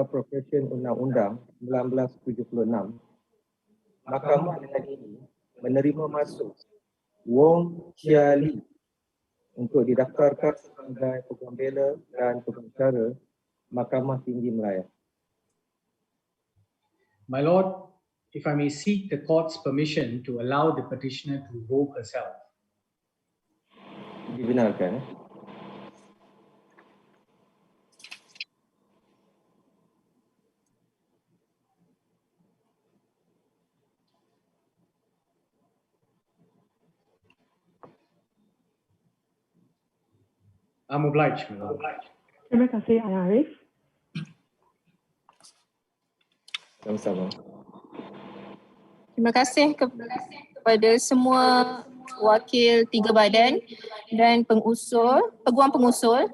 Profession Undang-Undang 1976, Mahkamah dengan ini menerima masuk Wong Chia Lee untuk didaftarkan sebagai Peguam Bela dan Peguam Cara Mahkamah Tinggi Malaya. My Lord, if I may seek the court's permission to allow the petitioner to revoke herself. Dibenarkan. I'm obliged, my Lord. Terima kasih, Arif. Sama-sama. Terima kasih kepada semua wakil tiga badan dan peguam pengusul,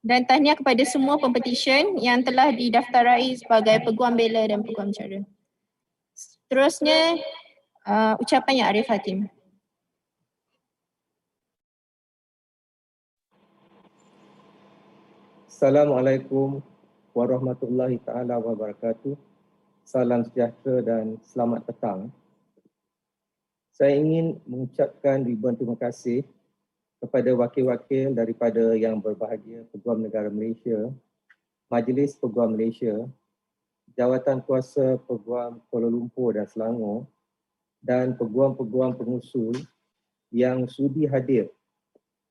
dan tahniah kepada semua pempetisyen yang telah didaftarai sebagai Peguam Bela dan Peguam Cara. Seterusnya, ucapan Yang Arif Hakim. Assalamualaikum warahmatullahi taala wabarakatuh. Salam sejahtera dan selamat petang. Saya ingin mengucapkan ribuan terima kasih kepada wakil-wakil daripada Yang Berbahagia Peguam Negara Malaysia, Majlis Peguam Malaysia, Jawatan Kuasa Peguam Kuala Lumpur dan Selangor, dan peguam-peguam pengusul yang sudi hadir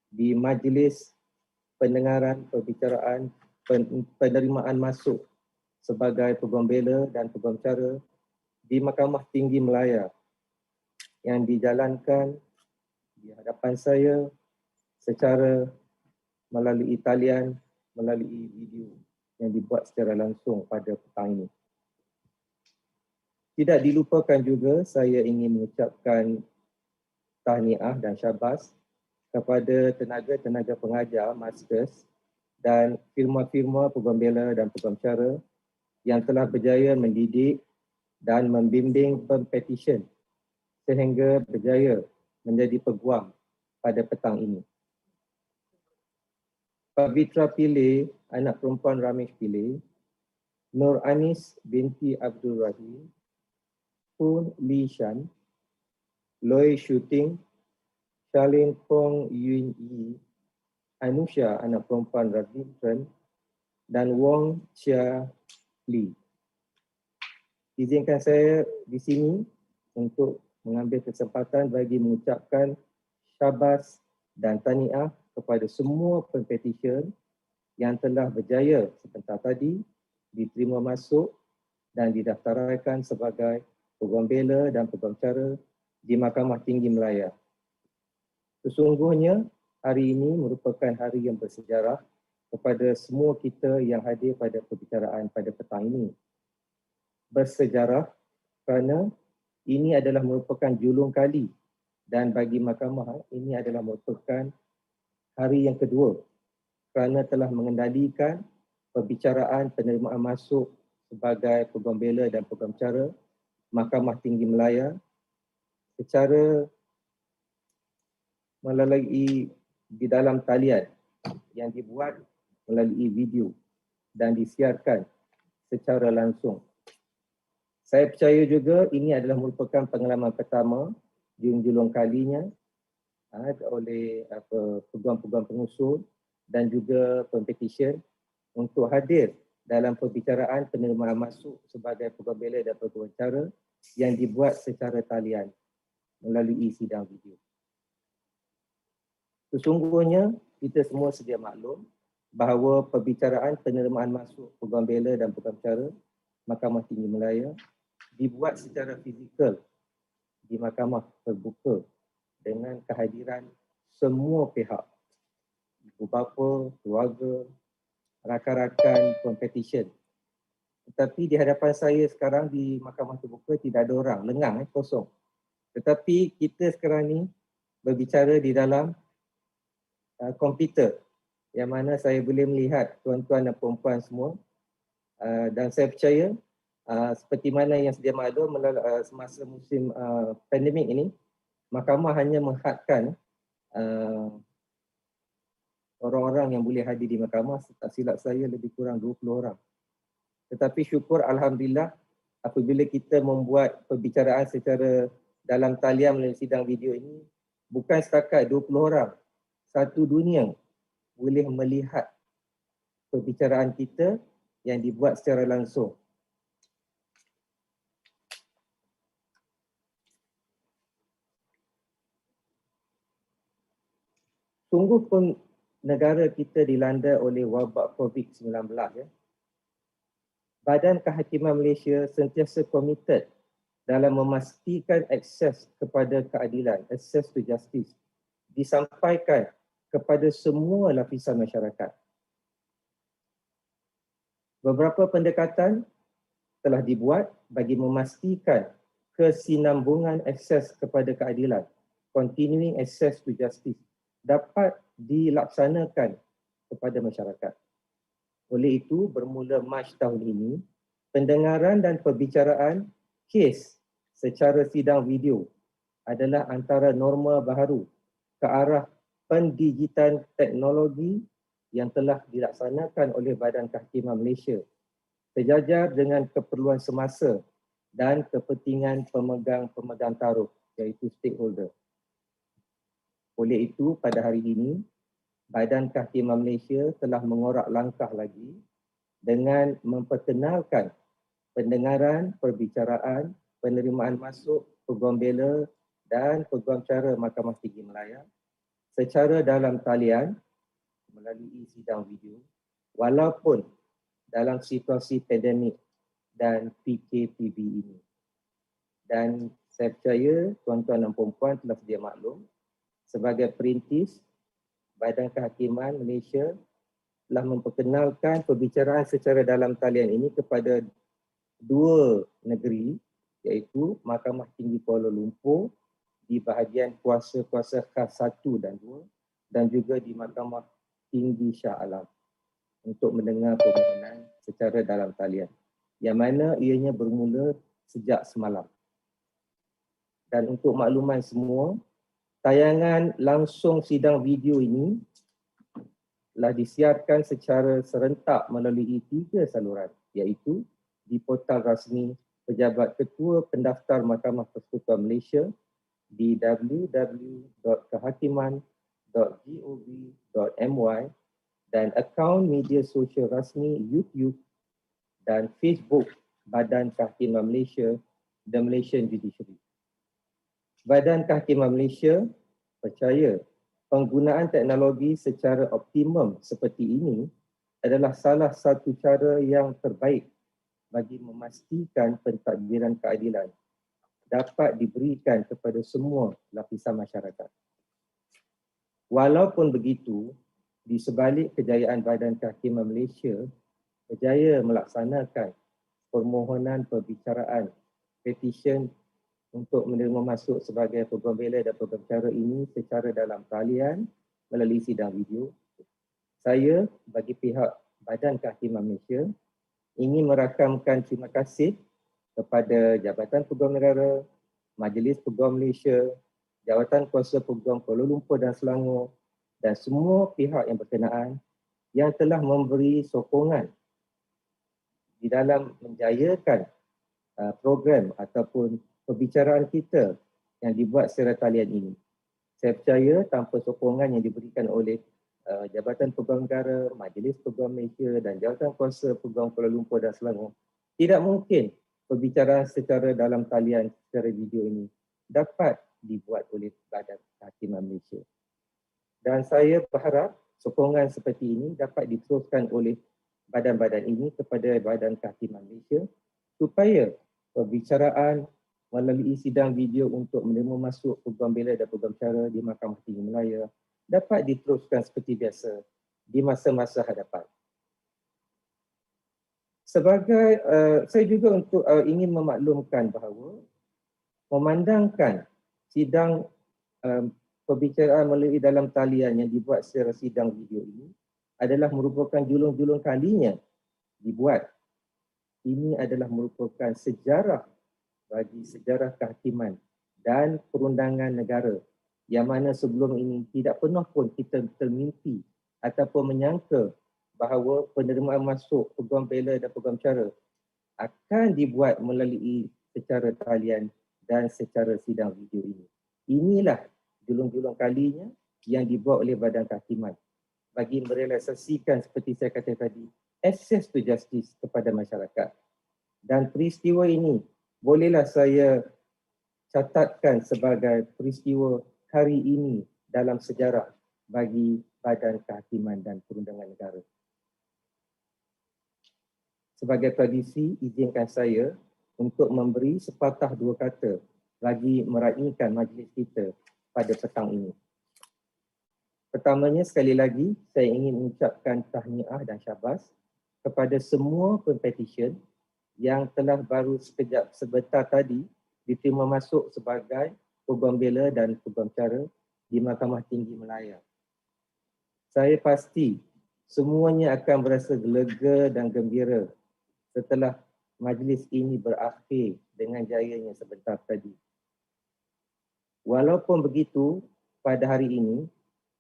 di Majlis Pendengaran Perbicaraan Penerimaan Masuk sebagai Peguam Bela dan Peguam Cara di Mahkamah Tinggi Malaya yang dijalankan di hadapan saya secara melalui talian melalui video yang dibuat secara langsung pada petang ini. Tidak dilupakan juga saya ingin mengucapkan tahniah dan syabas kepada tenaga-tenaga pengajar, masters dan firma-firma Peguam Bela dan Peguam Cara yang telah berjaya mendidik dan membimbing Pempetisyen sehingga berjaya menjadi peguam pada petang ini. Pavitra Pilih, anak perempuan Ramesh Pilih, Nur Anis binti Abdul Rahim, Pun Lee Shan, Loy Shooting, Charlene Pong Yun Yi, Anusha, anak perempuan Ravindran, dan Wong Chia Lee. Izinkan saya di sini untuk mengambil kesempatan bagi mengucapkan syabas dan tahniah kepada semua Pempetisyen yang telah berjaya sebentar tadi diterima masuk dan didaftaraikan sebagai Peguam Bela dan Peguam Cara di Mahkamah Tinggi Malaya. Sesungguhnya hari ini merupakan hari yang bersejarah kepada semua kita yang hadir pada perbicaraan pada petang ini. Bersejarah kerana ini adalah merupakan julung kali dan bagi mahkamah ini adalah merupakan hari yang kedua kerana telah mengendalikan perbicaraan penerimaan masuk sebagai Peguam Bela dan Peguam Cara Mahkamah Tinggi Malaya secara melalui di dalam talian yang dibuat melalui video dan disiarkan secara langsung. Saya percaya juga ini adalah merupakan pengalaman pertama di julung kalinya oleh peguam-peguam pengusul dan juga Pempetisyen untuk hadir dalam perbicaraan penerimaan masuk sebagai Peguam Bela dan Peguam Cara yang dibuat secara talian melalui sidang video. Sesungguhnya kita semua sedia maklum bahawa perbicaraan penerimaan masuk Peguam Bela dan Peguam Cara Mahkamah Tinggi Malaya dibuat secara fizikal di mahkamah terbuka dengan kehadiran semua pihak, ibu bapa, keluarga, rakan-rakan Pempetisyen. Tetapi di hadapan saya sekarang di mahkamah terbuka tidak ada orang, lengang, kosong. Tetapi kita sekarang ni berbicara di dalam komputer yang mana saya boleh melihat tuan-tuan dan perempuan semua dan saya percaya seperti mana yang sedia maklum semasa musim pandemik ini, mahkamah hanya menghadkan orang-orang yang boleh hadir di mahkamah, tak silap saya lebih kurang 20 orang. Tetapi syukur Alhamdulillah apabila kita membuat perbicaraan secara dalam talian melalui sidang video ini, bukan setakat 20 orang, satu dunia boleh melihat perbicaraan kita yang dibuat secara langsung. Sungguh pun negara kita dilanda oleh wabak COVID-19. Badan Kehakiman Malaysia sentiasa komited dalam memastikan akses kepada keadilan, access to justice, disampaikan kepada semua lapisan masyarakat. Beberapa pendekatan telah dibuat bagi memastikan kesinambungan akses kepada keadilan, continuing access to justice, dapat dilaksanakan kepada masyarakat. Oleh itu, bermula Mac tahun ini, pendengaran dan perbicaraan kes secara sidang video adalah antara norma baharu ke arah pendigitan teknologi yang telah dilaksanakan oleh Badan Kehakiman Malaysia sejajar dengan keperluan semasa dan kepentingan pemegang taruh iaitu stakeholder. Oleh itu, pada hari ini, Badan Kehakiman Malaysia telah mengorak langkah lagi dengan memperkenalkan pendengaran, perbicaraan, penerimaan masuk Peguam Bela dan Peguam Cara Mahkamah Tinggi Malaya secara dalam talian melalui sidang video walaupun dalam situasi pandemik dan PKPB ini. Dan saya percaya tuan-tuan dan puan-puan telah sedia maklum sebagai perintis Badan Kehakiman Malaysia telah memperkenalkan perbicaraan secara dalam talian ini kepada dua negeri, iaitu Mahkamah Tinggi Kuala Lumpur di bahagian Kuasa-Kuasa Khas 1 dan 2 dan juga di Mahkamah Tinggi Shah Alam untuk mendengar permohonan secara dalam talian, yang mana ianya bermula sejak semalam. Dan untuk makluman semua, tayangan langsung sidang video ini telah disiarkan secara serentak melalui 3 saluran, iaitu di portal rasmi Pejabat Ketua Pendaftar Mahkamah Persekutuan Malaysia di www.kehakiman.gov.my dan akaun media sosial rasmi YouTube dan Facebook Badan Kehakiman Malaysia, The Malaysian Judiciary. Badan Kehakiman Malaysia percaya penggunaan teknologi secara optimum seperti ini adalah salah satu cara yang terbaik bagi memastikan pentadbiran keadilan dapat diberikan kepada semua lapisan masyarakat. Walaupun begitu, di sebalik kejayaan Badan Kehakiman Malaysia berjaya melaksanakan permohonan perbicaraan petisyen untuk menerima masuk sebagai Peguam Bela dan Peguam Cara ini secara dalam talian melalui sidang video, saya bagi pihak Badan Kehakiman Malaysia ingin merakamkan terima kasih kepada Jabatan Peguam Negara, Majlis Peguam Malaysia, Jawatan Kuasa Peguam Kuala Lumpur dan Selangor dan semua pihak yang berkenaan yang telah memberi sokongan di dalam menjayakan program ataupun perbicaraan kita yang dibuat secara talian ini. Saya percaya tanpa sokongan yang diberikan oleh Jabatan Peguam Negara, Majlis Peguam Malaysia dan Jawatan Kuasa Peguam Kuala Lumpur dan Selangor, tidak mungkin perbicaraan secara dalam talian secara video ini dapat dibuat oleh Badan Kehakiman Malaysia. Dan saya berharap sokongan seperti ini dapat diteruskan oleh badan-badan ini kepada Badan Kehakiman Malaysia supaya perbicaraan melalui sidang video untuk menerima masuk Peguam Bela dan Peguam Cara di Mahkamah Tinggi Malaya dapat diteruskan seperti biasa di masa-masa hadapan. Sebagai saya juga untuk ingin memaklumkan bahawa memandangkan sidang perbicaraan melalui dalam talian yang dibuat secara sidang video ini adalah merupakan julung-julung kalinya dibuat. Ini adalah merupakan sejarah bagi sejarah kehakiman dan perundangan negara yang mana sebelum ini tidak pernah pun kita termimpi ataupun menyangka bahawa penerimaan masuk Peguam Bela dan Peguam Cara akan dibuat melalui secara talian dan secara sidang video ini. Inilah julung-julung kalinya yang dibuat oleh Badan Kehakiman bagi merealisasikan seperti saya kata tadi, access to justice kepada masyarakat. Dan peristiwa ini bolehlah saya catatkan sebagai peristiwa hari ini dalam sejarah bagi Badan Kehakiman dan Perundangan Negara. Sebagai tradisi, izinkan saya untuk memberi sepatah dua kata bagi meraihkan majlis kita pada petang ini. Pertamanya, sekali lagi, saya ingin mengucapkan tahniah dan syabas kepada semua pempetisyen yang telah baru sebentar tadi diterima masuk sebagai Peguam Bela dan Peguam Cara di Mahkamah Tinggi Malaya. Saya pasti semuanya akan berasa lega dan gembira setelah majlis ini berakhir dengan jayanya sebentar tadi. Walaupun begitu, pada hari ini,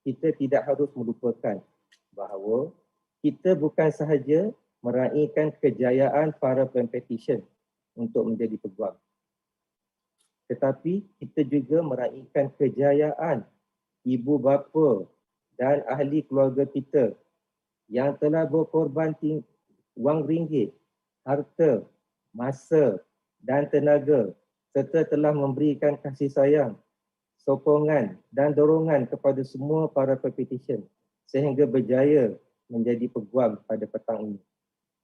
kita tidak harus melupakan bahawa kita bukan sahaja meraihkan kejayaan para pempetisyen untuk menjadi peguam, tetapi kita juga meraihkan kejayaan ibu bapa dan ahli keluarga kita yang telah berkorban wang ringgit, harta, masa dan tenaga serta telah memberikan kasih sayang, sokongan dan dorongan kepada semua para pempetisyen sehingga berjaya menjadi peguam pada petang ini.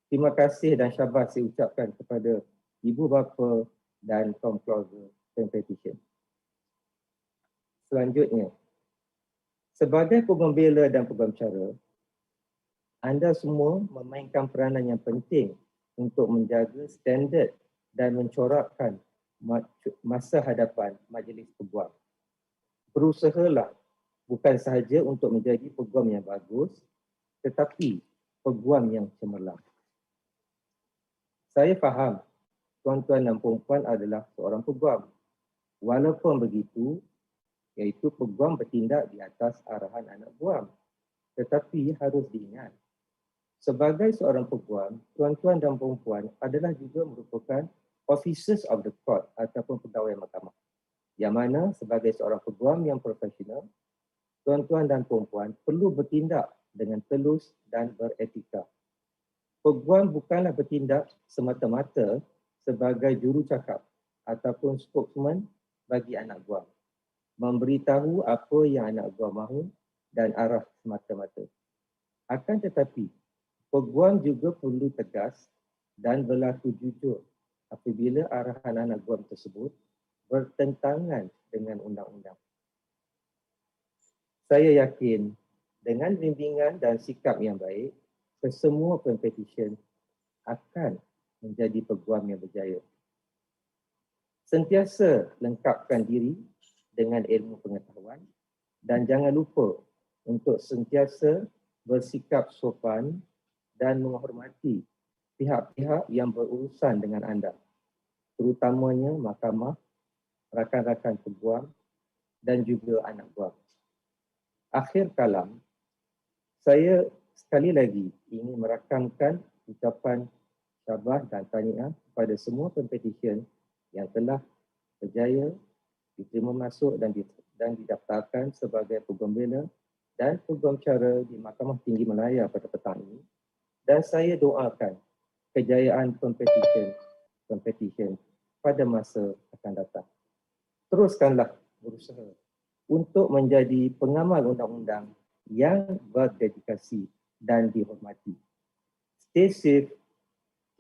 Terima kasih dan syabas saya ucapkan kepada ibu bapa dan kaum keluarga pempetisyen. Selanjutnya, sebagai Peguam Bela dan Peguam Cara, anda semua memainkan peranan yang penting untuk menjaga standard dan mencorakkan masa hadapan majlis peguam. Berusahalah bukan sahaja untuk menjadi peguam yang bagus, tetapi peguam yang cemerlang. Saya faham tuan-tuan dan puan-puan adalah seorang peguam. Walaupun begitu, iaitu peguam bertindak di atas arahan anak buam. Tetapi harus diingat, sebagai seorang peguam, tuan-tuan dan puan-puan adalah juga merupakan officers of the court ataupun pegawai mahkamah. Yang mana sebagai seorang peguam yang profesional, tuan-tuan dan puan-puan perlu bertindak dengan telus dan beretika. Peguam bukanlah bertindak semata-mata sebagai jurucakap ataupun spokesman bagi anak guam. Memberitahu apa yang anak guam mahu dan arah semata-mata. Akan tetapi, peguam juga perlu tegas dan berlaku jujur apabila arahan anak guam tersebut bertentangan dengan undang-undang. Saya yakin dengan bimbingan dan sikap yang baik, kesemua pempetisyen akan menjadi peguam yang berjaya. Sentiasa lengkapkan diri dengan ilmu pengetahuan dan jangan lupa untuk sentiasa bersikap sopan dan menghormati pihak-pihak yang berurusan dengan anda, terutamanya mahkamah, rakan-rakan peguam dan juga anak guam. Akhir kalam, saya sekali lagi ingin merakamkan ucapan syabas dan tahniah kepada semua pempetisyen yang telah berjaya diterima masuk dan didaftarkan sebagai Peguam Bela dan Peguam Cara di Mahkamah Tinggi Malaya pada petang ini. Dan saya doakan kejayaan pempetisyen pada masa akan datang. Teruskanlah berusaha untuk menjadi pengamal undang-undang yang berdedikasi dan dihormati. Stay safe,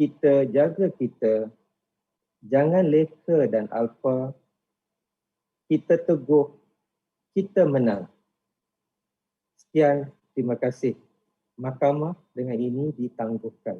kita jaga kita, jangan leka dan alpa, kita teguh, kita menang. Sekian, terima kasih. Mahkamah dengan ini ditangguhkan.